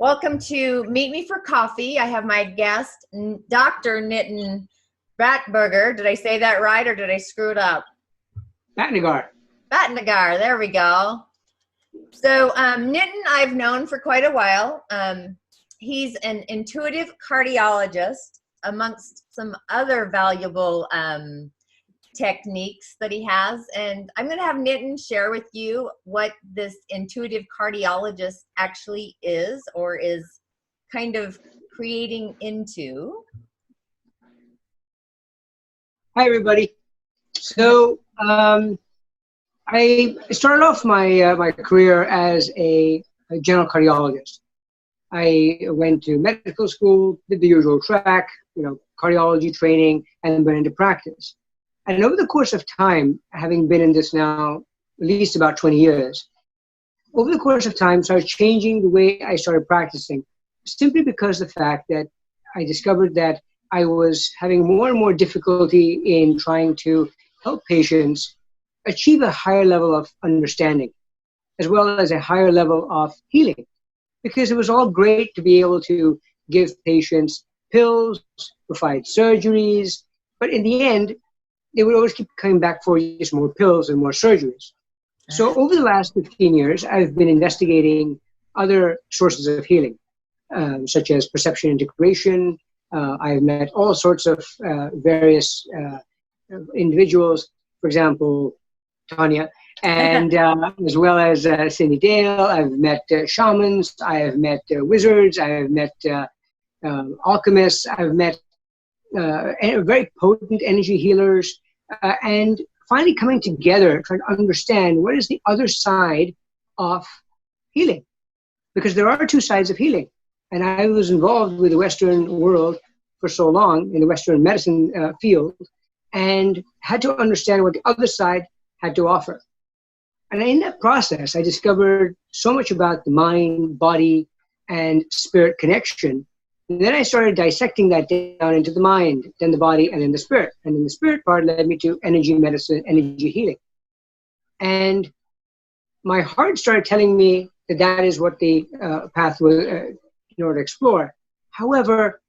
Welcome to Meet Me for Coffee. I have my guest, Dr. Nitin Bhatnager. Did I say that right or did I screw it up? Bhatnagar. Bhatnagar, there we go. So Nitin I've known for quite a while. He's an intuitive cardiologist amongst some other valuable techniques that he has, and I'm going to have Nitin share with you what this intuitive cardiologist actually is or is kind of creating into. Hi everybody. So I started off my career as a general cardiologist. I went to medical school, did the usual track, cardiology training, and went into practice. And over the course of time, having been in this now at least about 20 years, over the course of time, started changing the way I started practicing, simply because of the fact that I discovered that I was having more and more difficulty in trying to help patients achieve a higher level of understanding, as well as a higher level of healing. Because it was all great to be able to give patients pills, provide surgeries, but in the end, they would always keep coming back for just more pills and more surgeries. So over the last 15 years, I've been investigating other sources of healing, such as perception integration. I've met all sorts of various individuals, for example, Tanya, and as well as Cindy Dale. I've met shamans, I have met wizards, I have met alchemists, I've met very potent energy healers, and finally coming together, trying to understand what is the other side of healing. Because there are two sides of healing. And I was involved with the Western world for so long in the Western medicine field and had to understand what the other side had to offer. And in that process, I discovered so much about the mind, body, and spirit connection. And then I started dissecting that down into the mind, then the body, and then the spirit. And then the spirit part led me to energy medicine, energy healing. And my heart started telling me that that is what the path was in order to explore. However,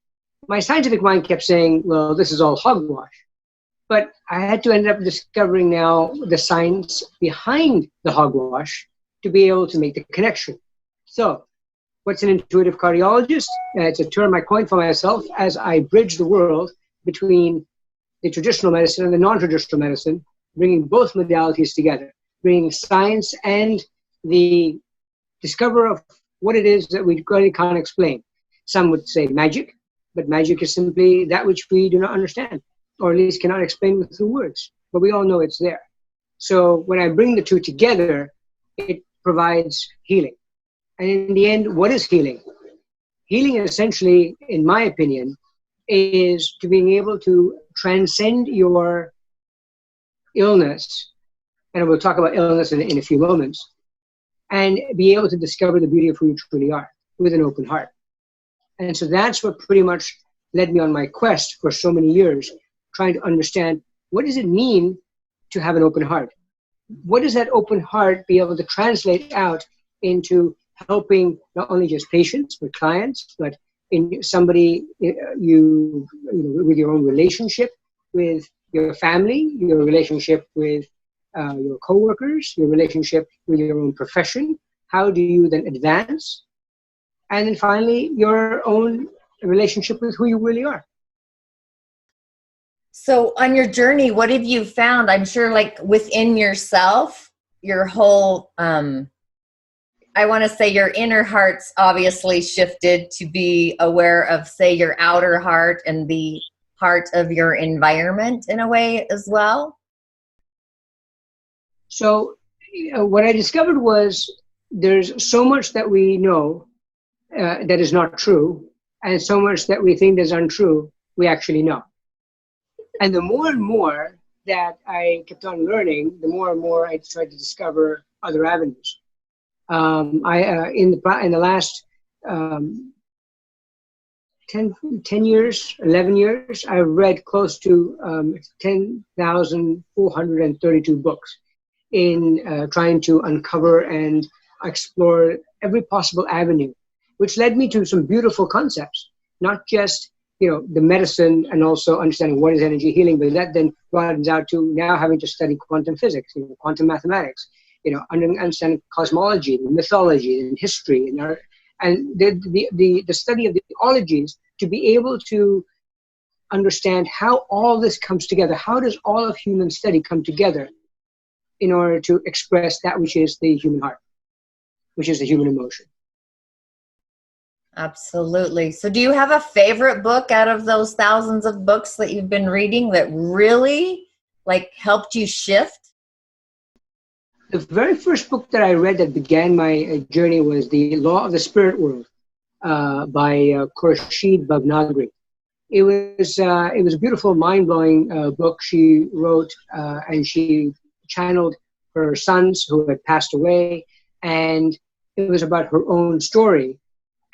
my scientific mind kept saying, well, this is all hogwash. But I had to end up discovering now the science behind the hogwash to be able to make the connection. So, what's an intuitive cardiologist? It's a term I coined for myself as I bridge the world between the traditional medicine and the non-traditional medicine, bringing both modalities together, bringing science and the discover of what it is that we really can't explain. Some would say magic, but magic is simply that which we do not understand, or at least cannot explain with the words, but we all know it's there. So when I bring the two together, it provides healing. And in the end, what is healing? Healing essentially, in my opinion, is to being able to transcend your illness, and we'll talk about illness in a few moments, and be able to discover the beauty of who you truly are with an open heart. And so that's what pretty much led me on my quest for so many years, trying to understand what does it mean to have an open heart? What does that open heart be able to translate out into helping not only just patients, but clients, but in somebody, you with your own relationship with your family, your relationship with your coworkers, your relationship with your own profession. How do you then advance? And then finally, your own relationship with who you really are. So on your journey, what have you found? I'm sure like within yourself, your whole, I want to say your inner heart's obviously shifted to be aware of, say, your outer heart and the heart of your environment in a way as well. So what I discovered was there's so much that we know that is not true, and so much that we think is untrue, we actually know. And the more and more that I kept on learning, the more and more I tried to discover other avenues. In the last 10 years, 11 years, I've read close to 10,432 books in trying to uncover and explore every possible avenue which led me to some beautiful concepts, not just, the medicine and also understanding what is energy healing, but that then broadens out to now having to study quantum physics, quantum mathematics, understanding cosmology, and mythology, and history, and art, and the study of the ologies to be able to understand how all this comes together. How does all of human study come together in order to express that which is the human heart, which is the human emotion? Absolutely. So do you have a favorite book out of those thousands of books that you've been reading that really helped you shift? The very first book that I read that began my journey was The Law of the Spirit World by Khorshed Bhavnagri. It was a beautiful, mind-blowing book she wrote, and she channeled her sons who had passed away, and it was about her own story.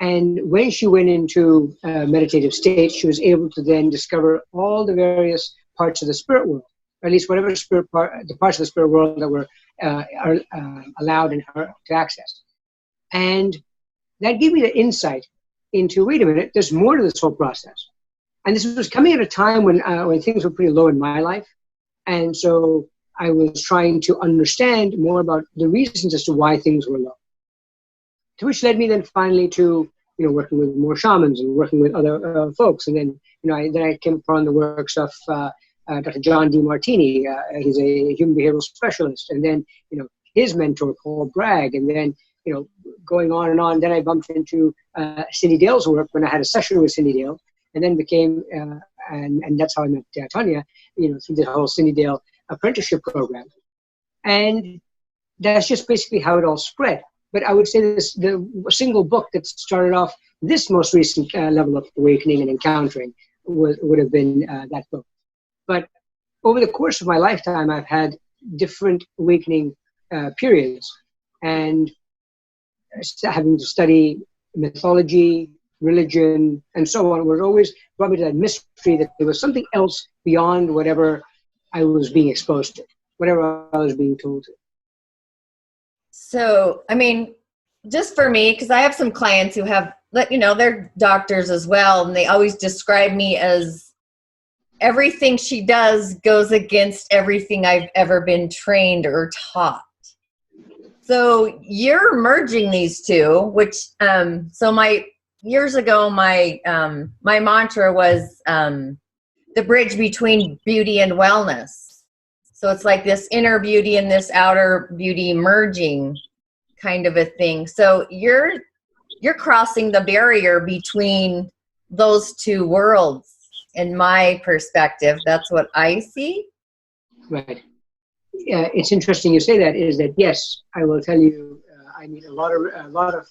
And when she went into meditative state, she was able to then discover all the various parts of the spirit world, or at least whatever the parts of the spirit world that were are allowed in her to access. And that gave me the insight into, wait a minute, there's more to this whole process. And this was coming at a time when things were pretty low in my life. And so I was trying to understand more about the reasons as to why things were low. To which led me then finally to, working with more shamans and working with other folks. And then, I came upon the works of Dr. John Demartini. He's a human behavioral specialist. And then, his mentor, Paul Bragg. And then, going on and on. Then I bumped into Cindy Dale's work when I had a session with Cindy Dale. And then became, and that's how I met Tanya, through the whole Cindy Dale apprenticeship program. And that's just basically how it all spread. But I would say the single book that started off this most recent level of awakening and encountering would have been that book. But over the course of my lifetime, I've had different awakening periods, and having to study mythology, religion, and so on, was always brought me to that mystery that there was something else beyond whatever I was being exposed to, whatever I was being told to. So, just for me, because I have some clients who have, they're doctors as well, and they always describe me as everything she does goes against everything I've ever been trained or taught. So you're merging these two, which, years ago, my mantra was the bridge between beauty and wellness. So it's like this inner beauty and this outer beauty merging kind of a thing. So you're crossing the barrier between those two worlds. In my perspective, that's what I see. Right. It's interesting you say that. Is that, yes, I will tell you, I meet a lot of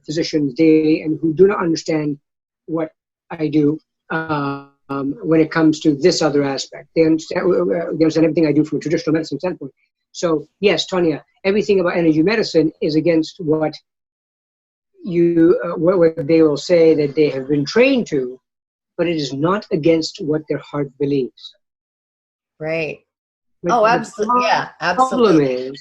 physicians daily and who do not understand what I do when it comes to this other aspect. They understand everything I do from a traditional medicine standpoint. So yes, Tanya, everything about energy medicine is against what they will say that they have been trained to, but it is not against what their heart believes. Right. Absolutely. Yeah, absolutely.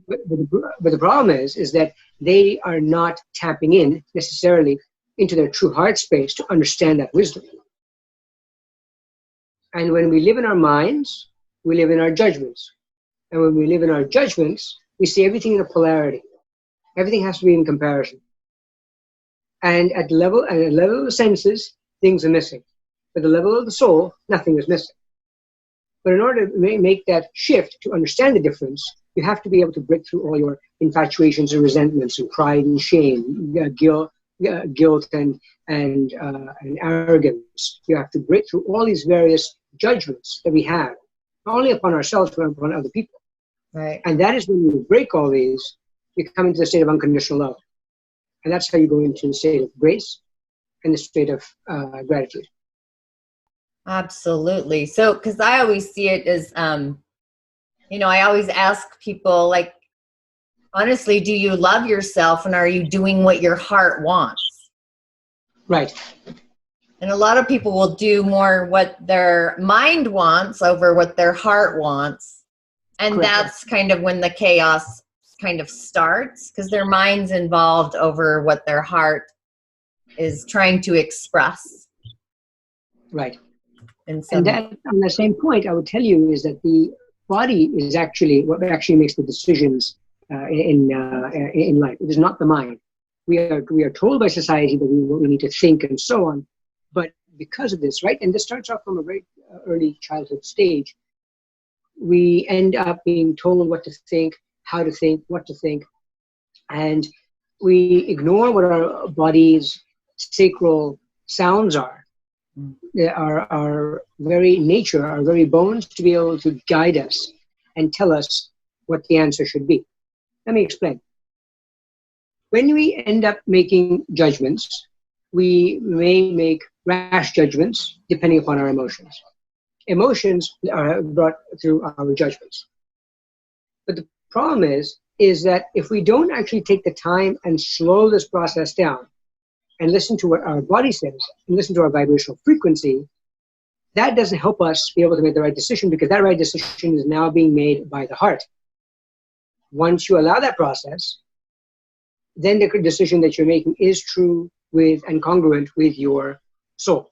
But the problem is that they are not tapping in necessarily into their true heart space to understand that wisdom. And when we live in our minds, we live in our judgments. And when we live in our judgments, we see everything in a polarity. Everything has to be in comparison. And at the level of the senses, things are missing. At the level of the soul, nothing is missing. But in order to make that shift to understand the difference, you have to be able to break through all your infatuations and resentments and pride and shame, guilt and arrogance. You have to break through all these various judgments that we have, not only upon ourselves, but upon other people. Right. And that is when you break all these, you come into the state of unconditional love. And that's how you go into the state of grace and the state of gratitude. Absolutely. So, because I always see it as, I always ask people, honestly, do you love yourself and are you doing what your heart wants? Right. And a lot of people will do more what their mind wants over what their heart wants. And Correct. That's kind of when the chaos kind of starts, because their mind's involved over what their heart is trying to express. Right. And that, on the same point, I would tell you is that the body is actually what actually makes the decisions in life. It is not the mind. We are told by society that we need to think and so on, but because of this, right? And this starts off from a very early childhood stage. We end up being told what to think, how to think, what to think, and we ignore what our body's sacral sounds are. Our very nature, our very bones, to be able to guide us and tell us what the answer should be. Let me explain. When we end up making judgments, we may make rash judgments depending upon our emotions. Emotions are brought through our judgments. But the problem is that if we don't actually take the time and slow this process down and listen to what our body says and listen to our vibrational frequency, that doesn't help us be able to make the right decision, because that right decision is now being made by the heart. Once you allow that process, then the decision that you're making is true with and congruent with your soul.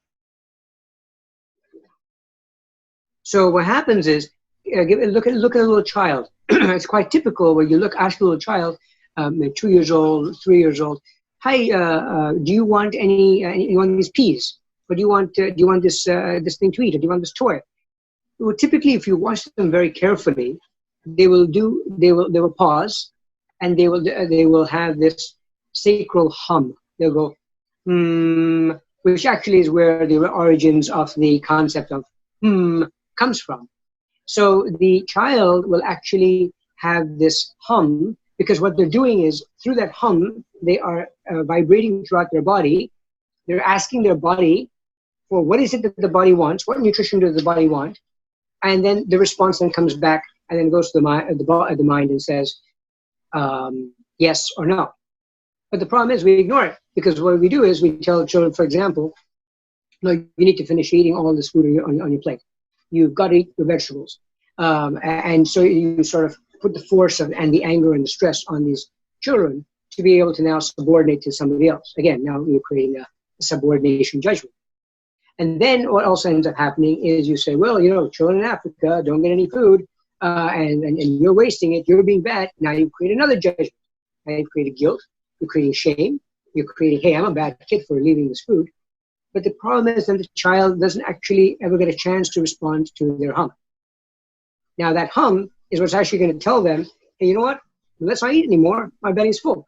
So what happens is, look at a little child. It's quite typical where you ask a little child, 2 years old, 3 years old, "Hi, do you want you want these peas? Or do you want this thing to eat? Or do you want this toy?" Well, typically, if you watch them very carefully, they will pause, and they will have this sacral hum. They'll go, which actually is where the origins of the concept of comes from. So the child will actually have this hum, because what they're doing is, through that hum, they are vibrating throughout their body. They're asking their body for what is it that the body wants, what nutrition does the body want, and then the response then comes back and then goes to the mind and says yes or no. But the problem is we ignore it, because what we do is we tell children, for example, "No, you need to finish eating all this food on your plate. You've got to eat the vegetables." And so you sort of put the force and the anger and the stress on these children to be able to now subordinate to somebody else. Again, now you're creating a subordination judgment. And then what also ends up happening is you say, "Well, children in Africa don't get any food, and you're wasting it. You're being bad." Now you create another judgment. Now you've created guilt. You're creating shame. You're creating, "Hey, I'm a bad kid for leaving this food." But the problem is that the child doesn't actually ever get a chance to respond to their hum. Now that hum is what's actually going to tell them, "Hey, you know what? Let's not eat anymore. My belly's full."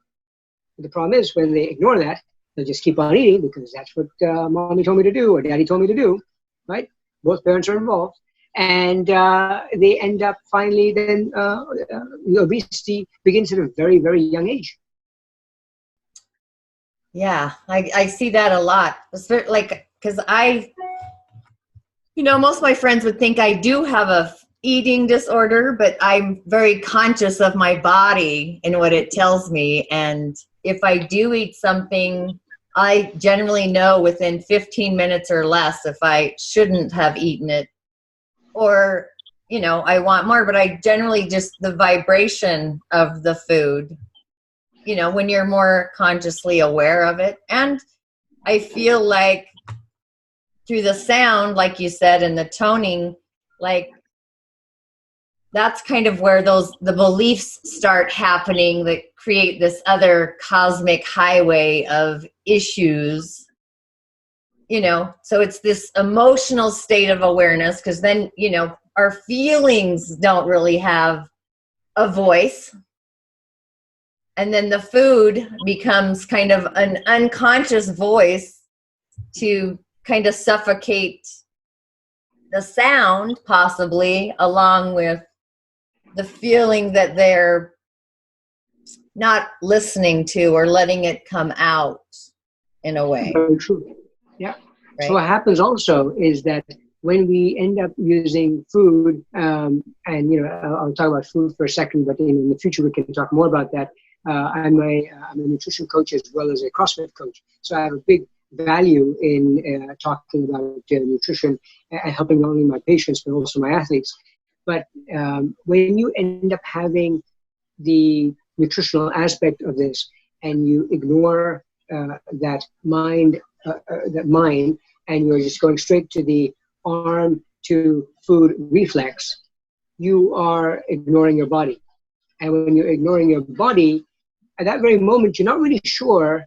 But the problem is, when they ignore that, they'll just keep on eating because that's what mommy told me to do or daddy told me to do, right? Both parents are involved. And they end up finally then, obesity begins at a very, very young age. Yeah, I see that a lot. Like, because most of my friends would think I do have a eating disorder, but I'm very conscious of my body and what it tells me. And if I do eat something, I generally know within 15 minutes or less if I shouldn't have eaten it, or, I want more, but I generally just the vibration of the food, when you're more consciously aware of it. And I feel like through the sound, like you said, and the toning, like that's kind of where the beliefs start happening that create this other cosmic highway of issues, so it's this emotional state of awareness, because then, our feelings don't really have a voice. And then the food becomes kind of an unconscious voice to kind of suffocate the sound, possibly, along with the feeling that they're not listening to or letting it come out in a way. Very true. Yeah. Right? So what happens also is that when we end up using food, and I'll talk about food for a second, but in the future we can talk more about that. I'm a nutrition coach as well as a CrossFit coach, so I have a big value in talking about nutrition and helping not only my patients but also my athletes. But when you end up having the nutritional aspect of this, and you ignore that mind, and you're just going straight to the arm to food reflex, you are ignoring your body. And when you're ignoring your body, at that very moment, you're not really sure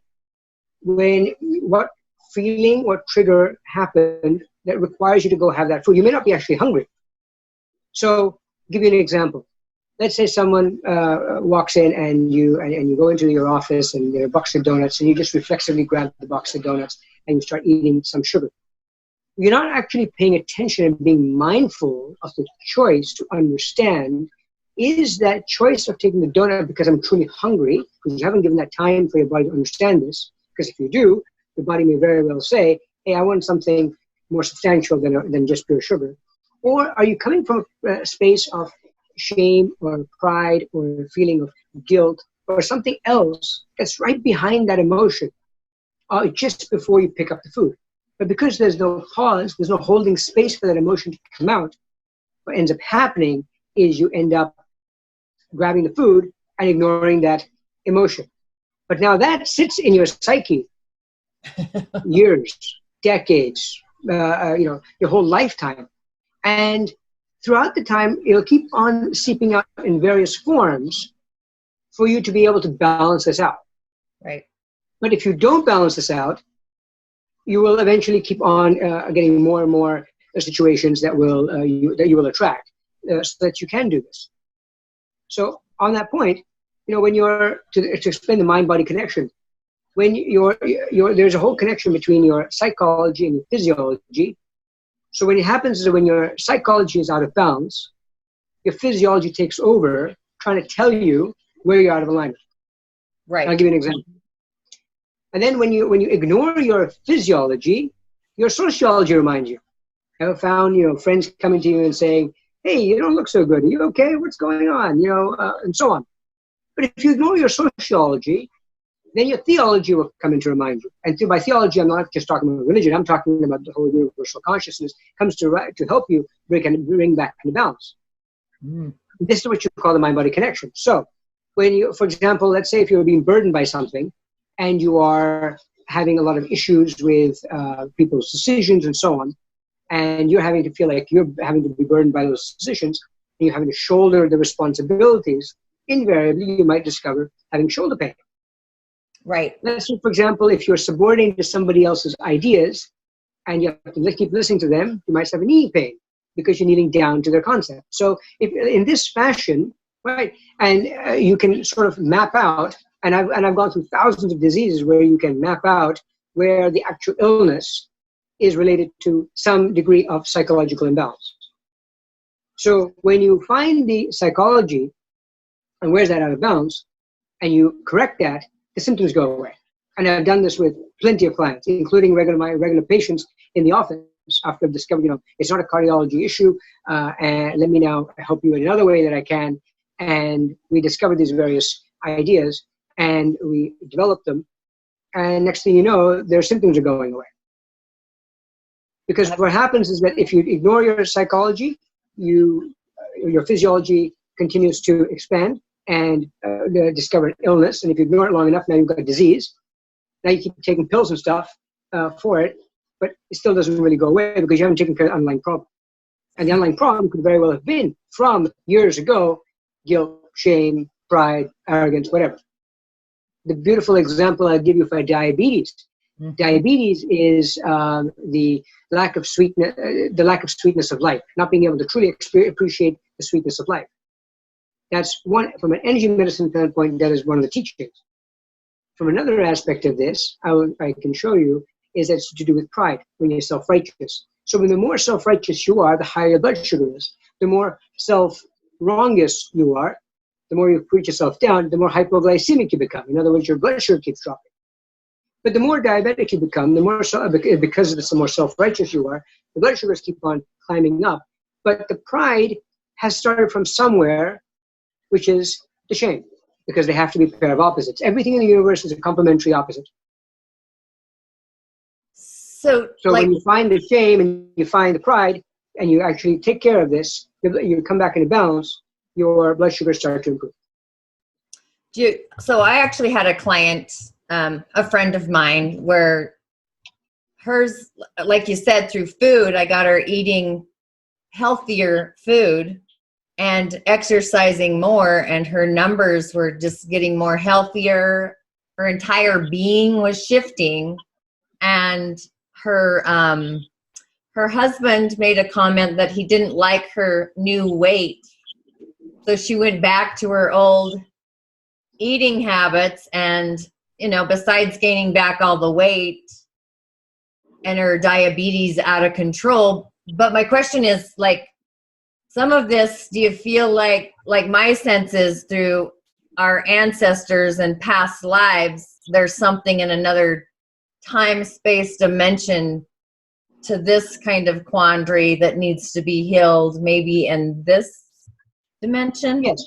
what feeling, what trigger happened that requires you to go have that food. You may not be actually hungry. So, I'll give you an example. Let's say someone walks in and you go into your office and there are a box of donuts, and you just reflexively grab the box of donuts and you start eating some sugar. You're not actually paying attention and being mindful of the choice to understand, is that choice of taking the donut because I'm truly hungry, because you haven't given that time for your body to understand this, because if you do, the body may very well say, hey, I want something more substantial than just pure sugar. Or are you coming from a space of shame or pride or a feeling of guilt or something else that's right behind that emotion just before you pick up the food? But because there's no pause, there's no holding space for that emotion to come out, what ends up happening is you end up grabbing the food and ignoring that emotion. But now that sits in your psyche years, decades, your whole lifetime. And throughout the time, it'll keep on seeping out in various forms for you to be able to balance this out. Right. But if you don't balance this out, you will eventually keep on getting more and more situations that you will attract, so that you can do this. So on that point, when you're to explain the mind-body connection, when there's a whole connection between your psychology and your physiology. So when it happens is that when your psychology is out of balance, your physiology takes over, trying to tell you where you're out of alignment. Right. I'll give you an example. And then when you ignore your physiology, your sociology reminds you. I've found friends coming to you and saying, hey, you don't look so good. Are you okay? What's going on? And so on. But if you ignore your sociology, then your theology will come in to remind you. And by theology, I'm not just talking about religion. I'm talking about the whole universal consciousness comes to help you bring back into balance. Mm. This is what you call the mind-body connection. So when you, for example, let's say if you're being burdened by something and you are having a lot of issues with people's decisions and so on, and you're having to feel like you're having to be burdened by those decisions, and you're having to shoulder the responsibilities, invariably you might discover having shoulder pain. Right. Let's say, for example, if you're subordinating to somebody else's ideas and you have to keep listening to them, you might have a knee pain because you're kneeling down to their concept. So if in this fashion, right, and you can sort of map out, and I've gone through thousands of diseases where you can map out where the actual illness is related to some degree of psychological imbalance. So when you find the psychology and where's that out of balance, and you correct that, the symptoms go away. And I've done this with plenty of clients, including my regular patients in the office after I've discovered, it's not a cardiology issue, and let me now help you in another way that I can. And we discovered these various ideas, and we developed them. And next thing you know, their symptoms are going away. Because what happens is that if you ignore your psychology, your physiology continues to expand and discover an illness. And if you ignore it long enough, now you've got a disease. Now you keep taking pills and stuff for it, but it still doesn't really go away because you haven't taken care of the underlying problem. And the underlying problem could very well have been from years ago: guilt, shame, pride, arrogance, whatever. The beautiful example I'll give you for diabetes. Mm-hmm. Diabetes is the lack of sweetness of life, not being able to truly appreciate the sweetness of life. That's one, from an energy medicine standpoint, that is one of the teachings. From another aspect of this, I can show you, is that it's to do with pride, when you're self-righteous. So when the more self-righteous you are, the higher your blood sugar is. The more self-wrongus you are, the more you put yourself down, the more hypoglycemic you become. In other words, your blood sugar keeps dropping. But the more diabetic you become, the more because of the more self-righteous you are, the blood sugars keep on climbing up. But the pride has started from somewhere, which is the shame, because they have to be a pair of opposites. Everything in the universe is a complementary opposite. So when you find the shame and you find the pride, and you actually take care of this, you come back into balance, your blood sugars start to improve. So I actually had a client, a friend of mine, where hers, like you said, through food, I got her eating healthier food and exercising more, and her numbers were just getting more healthier. Her entire being was shifting, and her her husband made a comment that he didn't like her new weight, so she went back to her old eating habits, and besides gaining back all the weight and her diabetes out of control. But my question is, like, some of this, do you feel like my sense is through our ancestors and past lives, there's something in another time space dimension to this kind of quandary that needs to be healed, maybe in this dimension? Yes.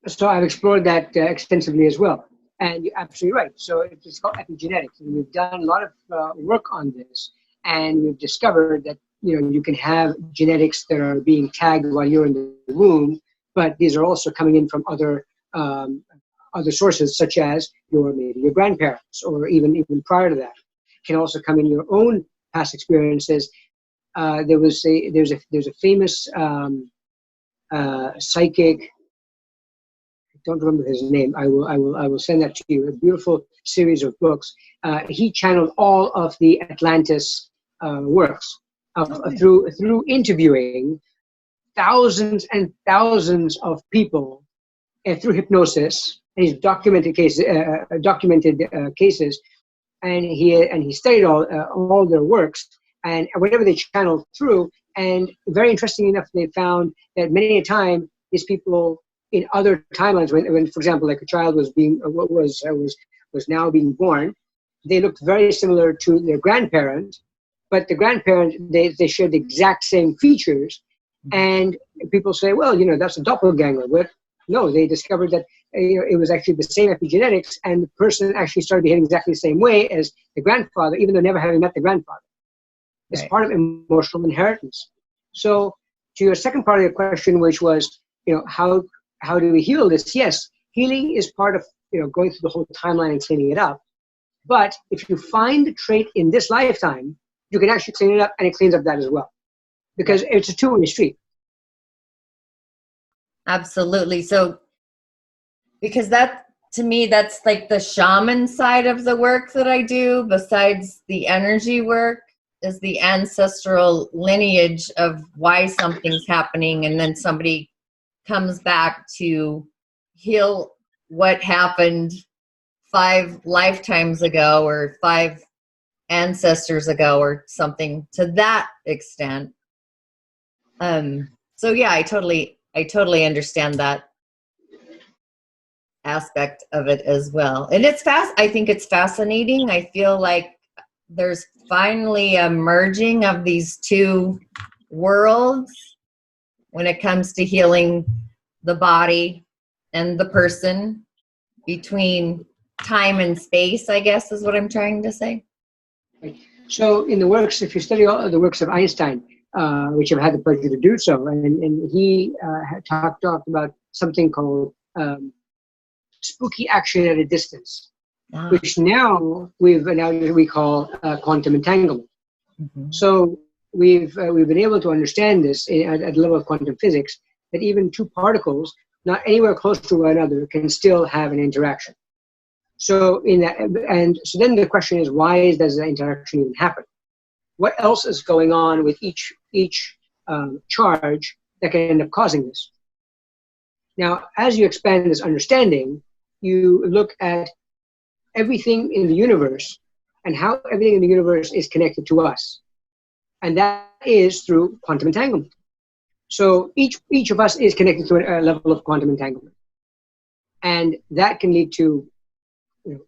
So I've explored that extensively as well. And you're absolutely right. So it's called epigenetics. And we've done a lot of work on this. And we've discovered that, you can have genetics that are being tagged while you're in the womb, but these are also coming in from other sources, such as maybe your grandparents, or even prior to that. Can also come in your own past experiences. There's a famous psychic. I don't remember his name. I will send that to you. A beautiful series of books. He channeled all of the Atlantis works through interviewing thousands and thousands of people, and through hypnosis. And he's documented cases, and he studied all their works and whatever they channeled through. And very interesting enough, they found that many a time these people in other timelines, when for example, like a child was now being born, they looked very similar to their grandparent, but the grandparent, they shared the exact same features. And people say, well, that's a doppelganger. But no, they discovered that it was actually the same epigenetics, and the person actually started behaving exactly the same way as the grandfather, even though never having met the grandfather. It's part of emotional inheritance. So to your second part of your question, which was, how do we heal this? Yes, healing is part of, going through the whole timeline and cleaning it up. But if you find the trait in this lifetime, you can actually clean it up, and it cleans up that as well. Because it's a two-way street. Absolutely. So, because that, to me, that's like the shaman side of the work that I do, besides the energy work, is the ancestral lineage of why something's happening, and then somebody comes back to heal what happened 5 lifetimes ago or 5 ancestors ago or something to that extent. So yeah, I totally understand that aspect of it as well. And I think it's fascinating. I feel like there's finally a merging of these two worlds when it comes to healing the body and the person, between time and space, I guess is what I'm trying to say. So in the works, if you study all of the works of Einstein, which I've had the pleasure to do so, and he had talked about something called spooky action at a distance, which now we call quantum entanglement. Mm-hmm. So we've been able to understand this at the level of quantum physics, that even two particles not anywhere close to one another can still have an interaction. So so then the question is, why does the interaction even happen? What else is going on with each charge that can end up causing this? Now, as you expand this understanding, you look at everything in the universe and how everything in the universe is connected to us. And that is through quantum entanglement. So each of us is connected to a level of quantum entanglement. And that can lead to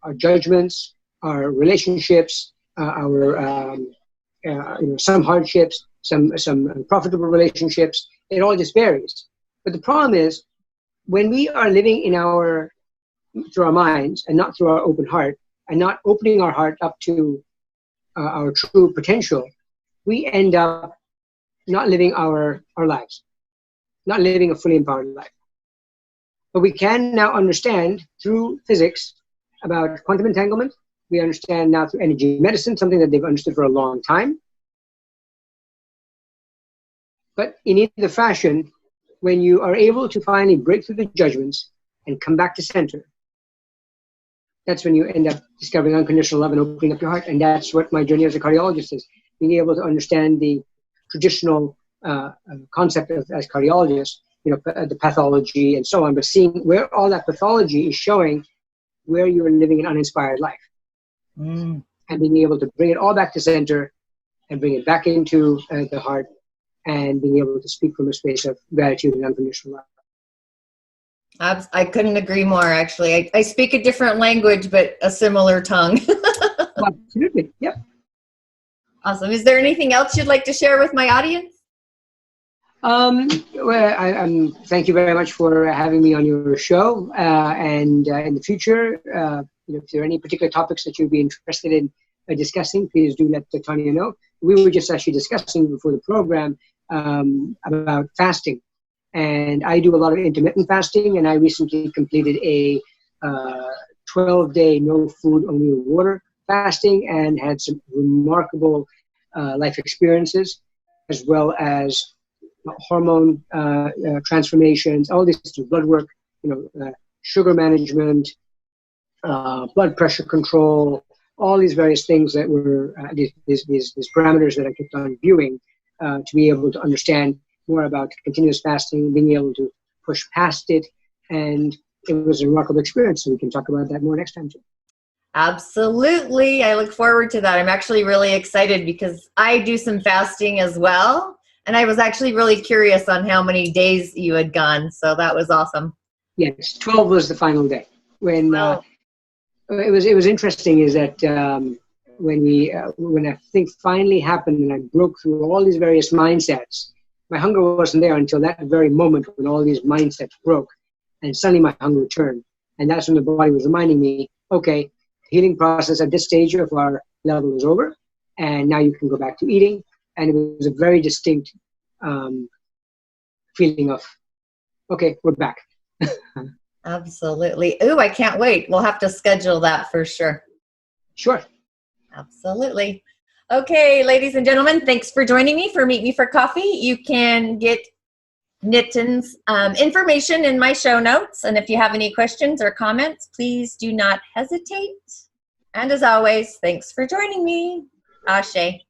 our judgments, our relationships, some hardships, some profitable relationships. It all just varies. But the problem is, when we are living through our minds and not through our open heart, and not opening our heart up to our true potential, we end up not living our lives, not living a fully empowered life. But we can now understand through physics about quantum entanglement. We understand now through energy medicine, something that they've understood for a long time. But in either fashion, when you are able to finally break through the judgments and come back to center, that's when you end up discovering unconditional love and opening up your heart. And that's what my journey as a cardiologist is, being able to understand the traditional concept as cardiologists, the pathology and so on, but seeing where all that pathology is showing where you are living an uninspired life. And being able to bring it all back to center and bring it back into the heart, and being able to speak from a space of gratitude and unconditional love. I couldn't agree more, actually. I speak a different language, but a similar tongue. Absolutely. Yep. Awesome. Is there anything else you'd like to share with my audience? Well, thank you very much for having me on your show. And in the future, if there are any particular topics that you'd be interested in discussing, please do let Tanya know. We were just actually discussing before the program about fasting. And I do a lot of intermittent fasting, and I recently completed a 12-day no food, only water fasting, and had some remarkable life experiences, as well as hormone transformations, all this blood work, sugar management, blood pressure control, all these various things that were these parameters that I kept on viewing to be able to understand more about continuous fasting, being able to push past it. And it was a remarkable experience. So we can talk about that more next time too. Absolutely. I look forward to that. I'm actually really excited because I do some fasting as well. And I was actually really curious on how many days you had gone. So that was awesome. Yes, 12 was the final day. When it was interesting is that when I think finally happened and I broke through all these various mindsets, my hunger wasn't there until that very moment when all these mindsets broke, and suddenly my hunger returned. And that's when the body was reminding me, okay, the healing process at this stage of our level is over, and now you can go back to eating. And it was a very distinct feeling of, okay, we're back. Absolutely. Ooh, I can't wait. We'll have to schedule that for sure. Sure. Absolutely. Okay, ladies and gentlemen, thanks for joining me for Meet Me for Coffee. You can get Nitin's information in my show notes. And if you have any questions or comments, please do not hesitate. And as always, thanks for joining me. Ashe.